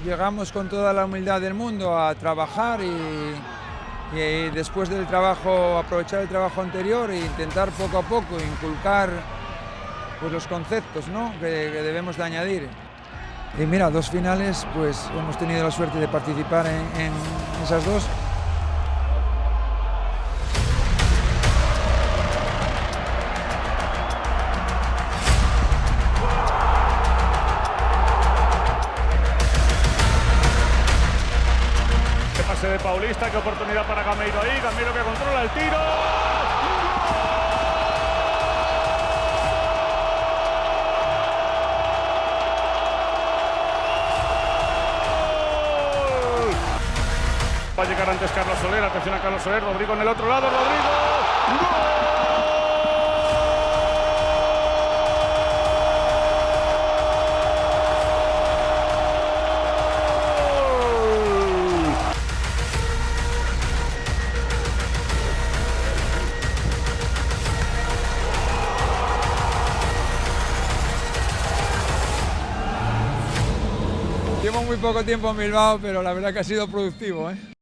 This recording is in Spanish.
llegamos con toda la humildad del mundo a trabajar y después del trabajo aprovechar el trabajo anterior e intentar poco a poco inculcar pues, los conceptos, ¿no?, que debemos de añadir. Y mira, 2 finales, pues hemos tenido la suerte de participar en esas 2. Qué pase de Paulista, qué oportunidad para Gameiro ahí, Gameiro que controla el tiro. Va a llegar antes Carlos Soler, atención a Carlos Soler, Rodrigo en el otro lado, Rodrigo. ¡Gol! Llevo muy poco tiempo en Bilbao, pero la verdad que ha sido productivo, ¿eh?